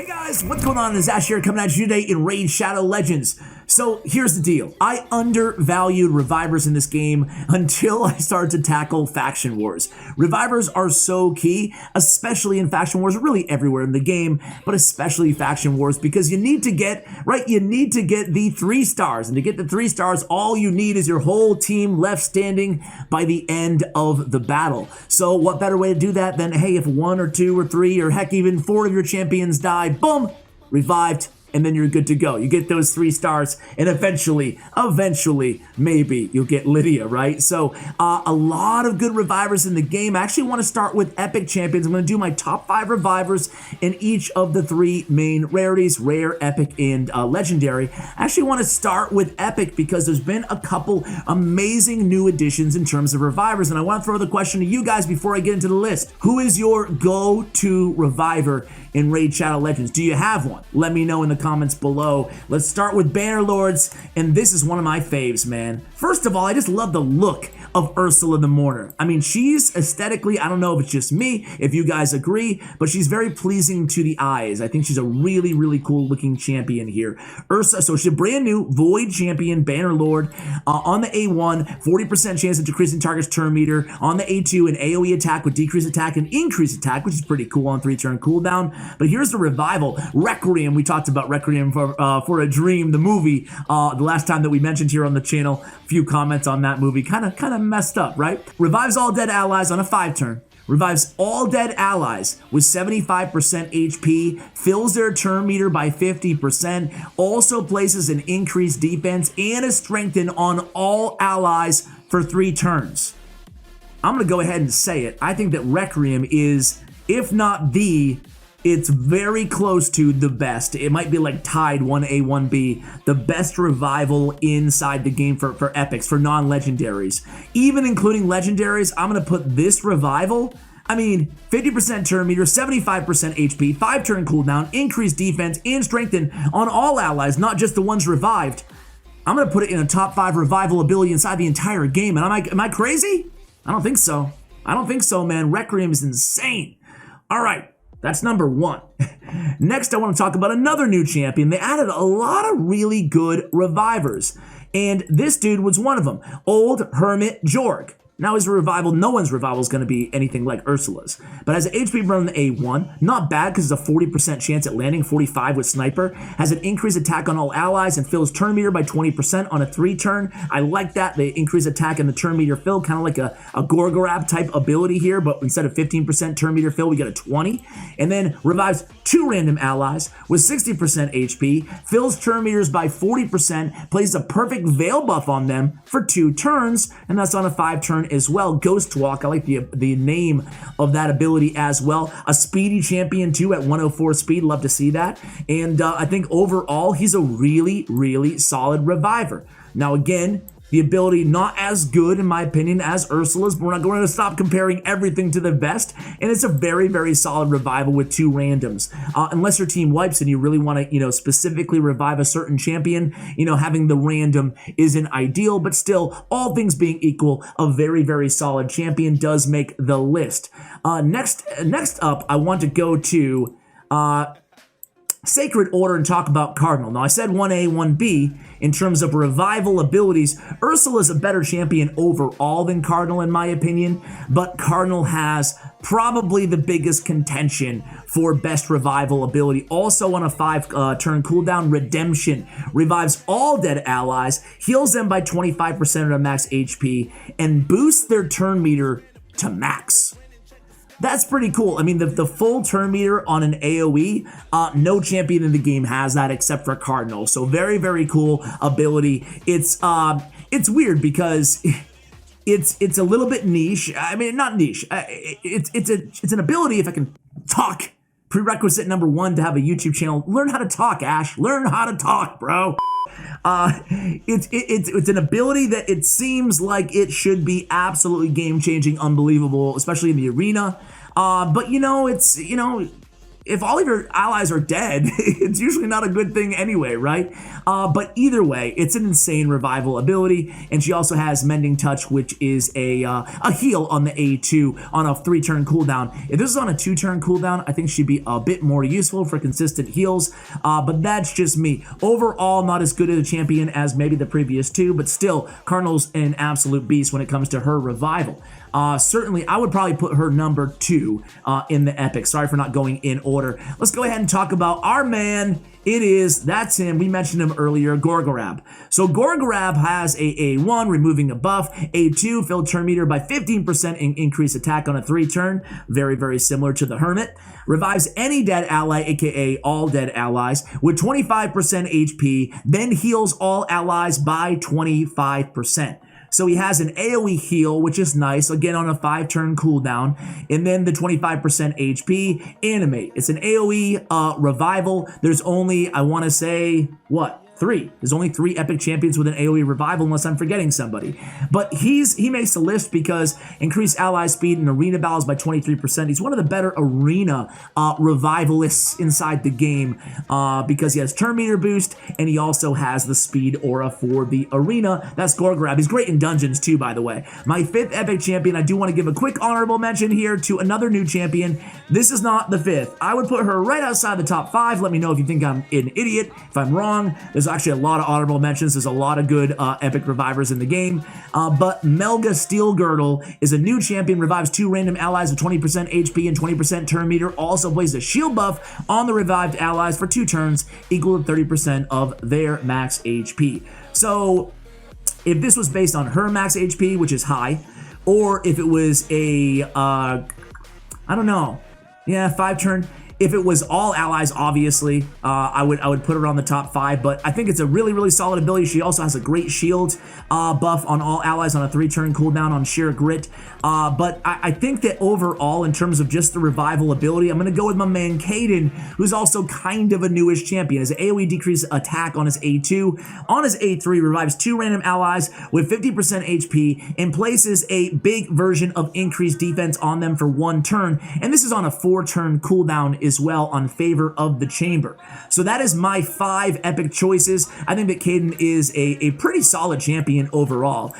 Hey guys, what's going on? It's Ash here coming at you today in Raid Shadow Legends. So here's the deal. I undervalued revivers in this game until I started to tackle faction wars. Revivers are so key, especially in faction wars, really everywhere in the game, but especially faction wars, because you need to get, you need to get the 3 stars. And to get the 3 stars, all you need is your whole team left standing by the end of the battle. So what better way to do that than, hey, if 1 or 2 or 3 or heck even 4 of your champions die, boom, revived, and then you're good to go. You get those 3 stars, and eventually, maybe you'll get Lydia, right? So a lot of good revivers in the game. I actually want to start with epic champions. I'm going to do my top 5 revivers in each of the 3 main rarities, rare, epic, and legendary. I actually want to start with epic because there's been a couple amazing new additions in terms of revivers, and I want to throw the question to you guys before I get into the list. Who is your go-to reviver in Raid Shadow Legends? Do you have one? Let me know in the comments below. Let's start with Bannerlords, and this is one of my faves, man. First of all, I just love the look of Ursula the Mourner. I mean, she's aesthetically, I don't know if it's just me, if you guys agree, but she's very pleasing to the eyes. I think she's a really, really cool looking champion here. Ursa, so she's a brand new Void champion, Bannerlord. On the A1, 40% chance of decreasing target's turn meter. On the A2, an AoE attack with decreased attack and increased attack, which is pretty cool on 3-turn cooldown. But here's the revival, Requiem. We talked about Requiem for a Dream, the movie, the last time that we mentioned here on the channel. A few comments on that movie, kind of messed up, right? Revives all dead allies on a 5-turn. Revives all dead allies with 75% HP, fills their turn meter by 50%, also places an increased defense and a strengthen on all allies for 3 turns. I'm gonna go ahead and say it. I think that Requiem is, if not it's very close to the best. It might be like tied 1A, 1B, the best revival inside the game for epics, for non-legendaries. Even including legendaries, I'm gonna put this revival, I mean, 50% turn meter, 75% HP, 5-turn cooldown, increased defense, and strengthen on all allies, not just the ones revived. I'm gonna put it in a top 5 revival ability inside the entire game, and am I crazy? I don't think so. I don't think so, man. Requiem is insane. All right. That's number 1. Next, I want to talk about another new champion. They added a lot of really good revivers, and this dude was one of them. Old Hermit Jorg. Now his revival, no one's revival is going to be anything like Ursula's, but has an HP burn on the A1, not bad because it's a 40% chance at landing, 45 with Sniper, has an increased attack on all allies and fills turn meter by 20% on a 3-turn. I like that, the increased attack and the turn meter fill, kind of like a Gorgarab type ability here, but instead of 15% turn meter fill, we get a 20, and then revives 2 random allies with 60% HP, fills turn meters by 40%, places a perfect veil buff on them for 2 turns, and that's on a 5-turn as well. Ghost Walk, I like the name of that ability as well. A speedy champion too at 104 speed, love to see that. And I think overall he's a really, really solid reviver. Now again, the ability not as good in my opinion as Ursula's, but we're not going to stop comparing everything to the best, and it's a very, very solid revival with 2 randoms. Unless your team wipes and you really want to, specifically revive a certain champion, having the random isn't ideal, but still, all things being equal, a very, very solid champion does make the list. Next up, I want to go to Sacred Order and talk about Cardinal. Now, I said 1A, 1B in terms of revival abilities. Ursula's a better champion overall than Cardinal, in my opinion, but Cardinal has probably the biggest contention for best revival ability. Also on a 5-turn cooldown, Redemption. Revives all dead allies, heals them by 25% of their max HP, and boosts their turn meter to max. That's pretty cool. I mean, the full turn meter on an AoE, no champion in the game has that except for Cardinal. So very, very cool ability. It's weird because it's a little bit niche. I mean, not niche. It's an ability, if I can talk. Prerequisite number 1 to have a YouTube channel. Learn how to talk, Ash. Learn how to talk, bro. It's an ability that it seems like it should be absolutely game-changing, unbelievable, especially in the arena. But if all of your allies are dead, it's usually not a good thing anyway, right? But either way, it's an insane revival ability, and she also has Mending Touch, which is a heal on the A2 on a 3-turn cooldown. If this is on a 2-turn cooldown, I think she'd be a bit more useful for consistent heals, but that's just me. Overall, not as good of a champion as maybe the previous two, but still, Cardinal's an absolute beast when it comes to her revival. Certainly, I would probably put her number 2 in the epic. Sorry for not going in order. Let's go ahead and talk about our man. That's him. We mentioned him earlier, Gorgarab. So Gorgarab has a A1, removing a buff. A2, filled turn meter by 15% and increase attack on a 3-turn. Very, very similar to the Hermit. Revives any dead ally, aka all dead allies, with 25% HP, then heals all allies by 25%. So he has an AoE heal, which is nice, again on a 5-turn cooldown, and then the 25% HP animate. It's an AoE revival. There's only, I want to say, what? 3. There's only 3 epic champions with an AoE revival, unless I'm forgetting somebody. But he makes a list because increased ally speed in arena battles by 23%. He's one of the better arena revivalists inside the game because he has turn meter boost and he also has the speed aura for the arena. That's Gorgarab. He's great in dungeons too, by the way. My 5th epic champion, I do want to give a quick honorable mention here to another new champion. This is not the 5th. I would put her right outside the top 5. Let me know if you think I'm an idiot. If I'm wrong, there's actually a lot of honorable mentions. There's a lot of good epic revivers in the game. But Melga Steel Girdle is a new champion, revives 2 random allies with 20% HP and 20% turn meter. Also plays a shield buff on the revived allies for 2 turns, equal to 30% of their max HP. So if this was based on her max HP, which is high, or if it was a, I don't know, yeah, 5-turn. If it was all allies, obviously, I would put her on the top 5, but I think it's a really, really solid ability. She also has a great shield buff on all allies on a 3-turn cooldown on sheer grit. But I think that overall, in terms of just the revival ability, I'm going to go with my man Caden, who's also kind of a newish champion. His AoE decrease attack on his A2. On his A3, revives 2 random allies with 50% HP and places a big version of increased defense on them for 1 turn. And this is on a 4-turn cooldown as well on favor of the chamber. So that is my 5 epic choices. I think that Caden is a pretty solid champion overall.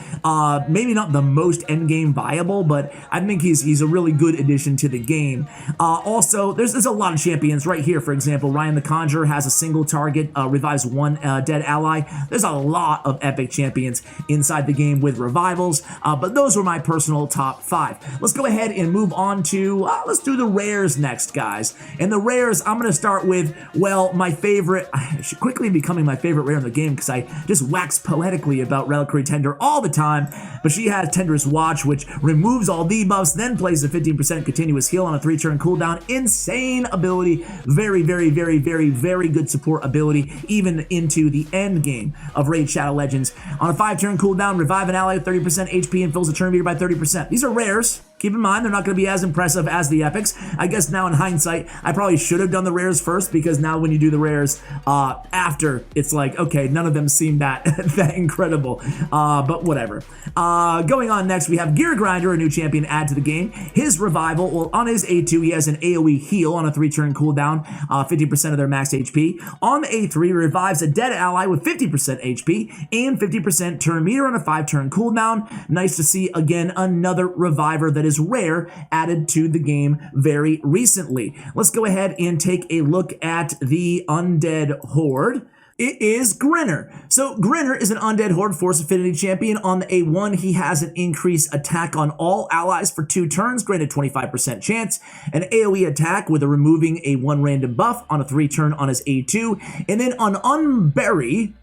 Maybe not the most endgame viable, but I think he's a really good addition to the game. Also, there's a lot of champions right here. For example, Ryan the Conjurer has a single target, revives 1 dead ally. There's a lot of epic champions inside the game with revivals, but those were my personal top 5. Let's go ahead and move on to, let's do the rares next, guys. And the rares, I'm going to start with, well, my favorite, quickly becoming my favorite rare in the game because I just wax poetically about Reliquary Tender all the time, but she has Tender's Watch, which removes all debuffs, then plays a 15% continuous heal on a 3-turn cooldown. Insane ability. Very, very, very, very, very good support ability, even into the end game of Raid Shadow Legends. On a 5-turn cooldown, revive an ally with 30% HP and fills a turn meter by 30%. These are rares. Keep in mind, they're not going to be as impressive as the epics. I guess now in hindsight, I probably should have done the rares first, because now when you do the rares after, it's like, okay, none of them seem that incredible, but whatever. Going on next, we have Gear Grinder, a new champion add to the game. His revival, well, on his A2, he has an AoE heal on a 3-turn cooldown, 50% of their max HP. On the A3, revives a dead ally with 50% HP and 50% turn meter on a 5-turn cooldown. Nice to see, again, another reviver that is rare added to the game very recently. Let's go ahead and take a look at the Undead Horde. It is Grinner. So Grinner is an Undead Horde Force Affinity champion. On the A1, he has an increased attack on all allies for 2 turns, granted 25% chance, an AoE attack with a removing a 1 random buff on a 3-turn on his A2, and then on Unbury,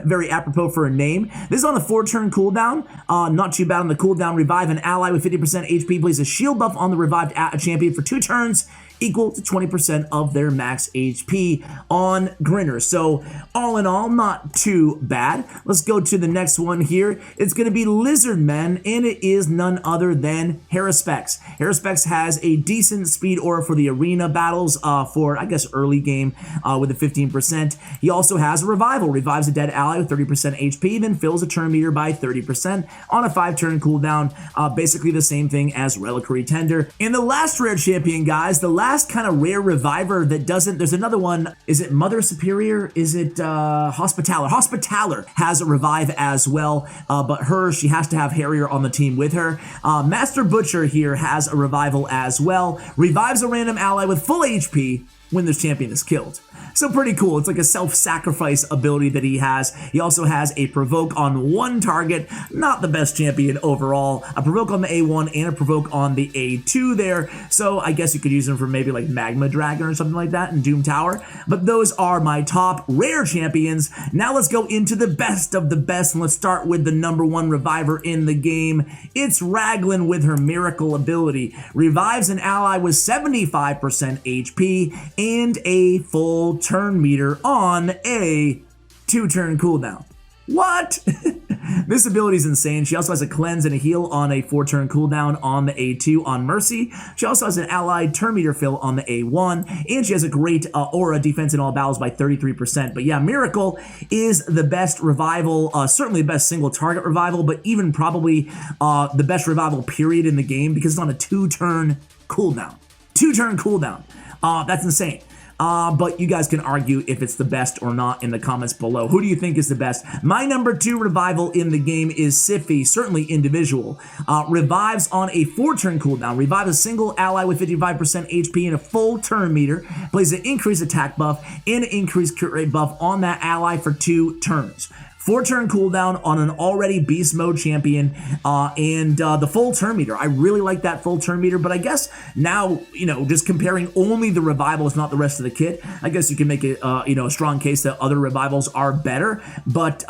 very apropos for a name, this is on a 4-turn cooldown, not too bad on the cooldown. Revive an ally with 50% HP, plays a shield buff on the revived champion for 2 turns, equal to 20% of their max HP on Grinner. So all in all, not too bad. Let's go to the next one here. It's going to be Lizardmen, and it is none other than Harrispex. Harrispex has a decent speed aura for the arena battles for, I guess, early game with a 15%. He also has a revival. Revives a dead ally with 30% HP, then fills a turn meter by 30% on a 5-turn cooldown. Basically the same thing as Reliquary Tender. And the last rare champion, guys, the last last kind of rare reviver that doesn't, there's another one. Is it Mother Superior? Is it Hospitaller? Hospitaller has a revive as well, but she has to have Harrier on the team with her. Master Butcher here has a revival as well. Revives a random ally with full HP when this champion is killed. So pretty cool. It's like a self-sacrifice ability that he has. He also has a provoke on one target. Not the best champion overall. A provoke on the A1 and a provoke on the A2 there. So I guess you could use him for maybe like Magma Dragon or something like that in Doom Tower. But those are my top rare champions. Now let's go into the best of the best. And let's start with the #1 reviver in the game. It's Raglan with her miracle ability. Revives an ally with 75% HP and a full turn meter on a 2-turn cooldown. What? This ability is insane. She also has a cleanse and a heal on a 4-turn cooldown on the A2 on Mercy. She also has an allied turn meter fill on the A1, and she has a great aura defense in all battles by 33%. But yeah, Miracle is the best revival, certainly the best single target revival, but even probably the best revival period in the game because it's on a 2-turn cooldown. 2-turn cooldown. That's insane. But you guys can argue if it's the best or not in the comments below. Who do you think is the best? My #2 revival in the game is Sippy, certainly individual. Revives on a 4-turn cooldown. Revives a single ally with 55% HP and a full turn meter. Plays an increased attack buff and an increased crit rate buff on that ally for 2 turns. 4-turn cooldown on an already beast mode champion, and the full turn meter. I really like that full turn meter, but I guess now, just comparing only the revivals, not the rest of the kit, I guess you can make it, a strong case that other revivals are better, but,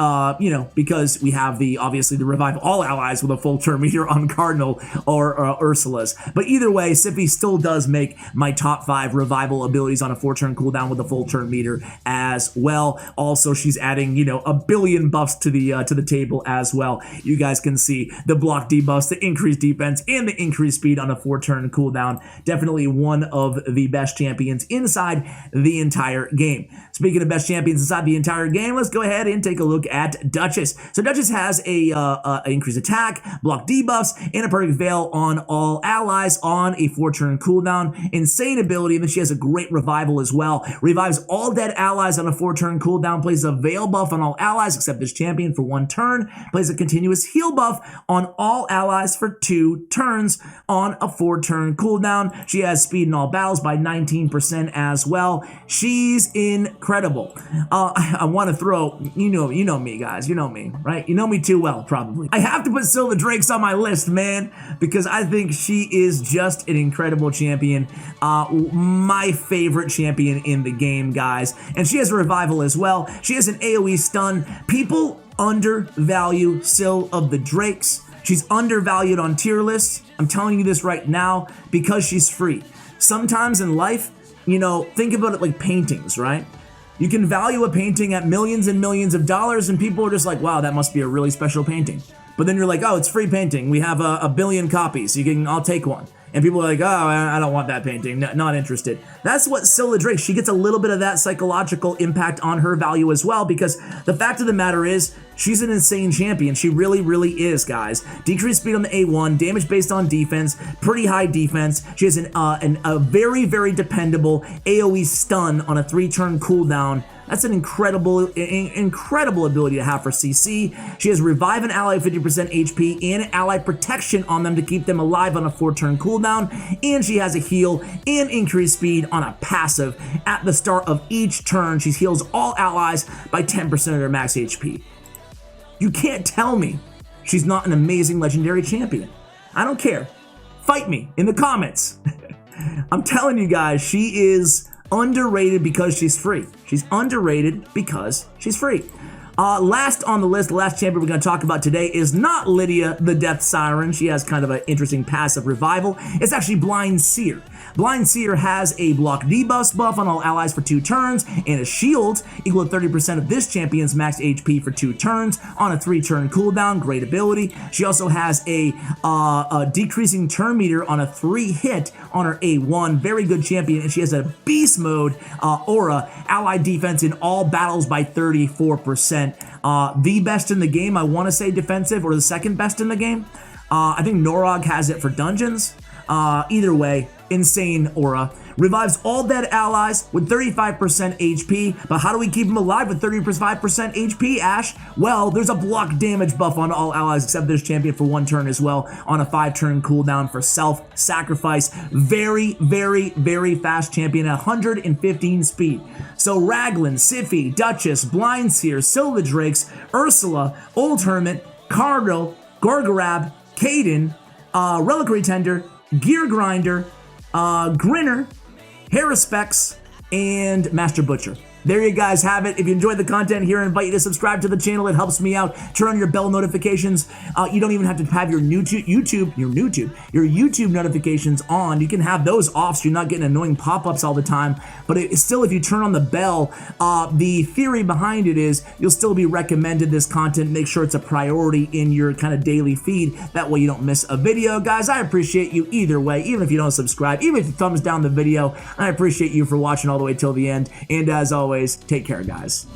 because we have obviously the revive all allies with a full turn meter on Cardinal or Ursula's. But either way, Sippy still does make my top 5 revival abilities on a 4-turn cooldown with a full turn meter as well. Also, she's adding, a billion buffs to the table as well. You guys can see the block debuffs, the increased defense, and the increased speed on a 4-turn cooldown. Definitely one of the best champions inside the entire game. Speaking of best champions inside the entire game, let's go ahead and take a look at Duchess. So Duchess has a increased attack, block debuffs, and a perfect veil on all allies on a 4-turn cooldown. Insane ability, and then she has a great revival as well. Revives all dead allies on a 4-turn cooldown, plays a veil buff on all allies except this champion for 1 turn, plays a continuous heal buff on all allies for 2 turns on a 4-turn cooldown. She has speed in all battles by 19% as well. She's incredible. I want to throw, you know me, guys, you know me, right? You know me too well, probably. I have to put Silvia Drake's on my list, man, because I think she is just an incredible champion. My favorite champion in the game, guys. And she has a revival as well. She has an AoE stun. People undervalue Silvia Drakes. She's undervalued on tier lists. I'm telling you this right now because she's free. Sometimes in life, think about it like paintings, right? You can value a painting at millions and millions of dollars and people are just like, wow, that must be a really special painting. But then you're like, oh, it's free painting. We have a billion copies. I'll take one. And people are like, oh, I don't want that painting, not interested. That's what Silvia Drake, she gets a little bit of that psychological impact on her value as well, because the fact of the matter is, she's an insane champion. She really, really is, guys. Decreased speed on the A1, damage based on defense, pretty high defense. She has a very, very dependable AoE stun on a 3-turn cooldown. That's an incredible ability to have for CC. She has revive an ally 50% HP and ally protection on them to keep them alive on a 4-turn cooldown. And she has a heal and increased speed on a passive. At the start of each turn, she heals all allies by 10% of their max HP. You can't tell me she's not an amazing legendary champion. I don't care. Fight me in the comments. I'm telling you guys, she is underrated because she's free. She's underrated because she's free. Last on the list, the last champion we're going to talk about today is not Lydia, the Death Siren. She has kind of an interesting passive revival. It's actually Blind Seer. Blind Seer has a block debuff buff on all allies for 2 turns and a shield equal to 30% of this champion's max HP for 2 turns on a 3-turn cooldown. Great ability. She also has a decreasing turn meter on a 3-hit on her A1. Very good champion. And she has a beast mode aura, allied defense in all battles by 34%. The best in the game, I want to say defensive, or the second best in the game. I think Norog has it for dungeons. Either way, insane aura. Revives all dead allies with 35% HP, but how do we keep them alive with 35% HP, Ash? Well, there's a block damage buff on all allies except this champion for 1 turn as well, on a 5-turn cooldown for self-sacrifice. Very, very, very fast champion at 115 speed. So Raglan, Sippy, Duchess, Blindseer, Silvia Drake, Ursula, Old Hermit, Cardinal, Gorgarab, Caden, Reliquary Tender, Gear Grinder, Grinner, Harrispecs, and Master Butcher. There you guys have it. If you enjoyed the content here, I invite you to subscribe to the channel. It helps me out. Turn on your bell notifications. You don't even have to have your YouTube notifications on. You can have those off so you're not getting annoying pop-ups all the time. But still, if you turn on the bell, the theory behind it is you'll still be recommended this content. Make sure it's a priority in your kind of daily feed. That way you don't miss a video. Guys, I appreciate you either way, even if you don't subscribe, even if you thumbs down the video. I appreciate you for watching all the way till the end. And as always, take care, guys.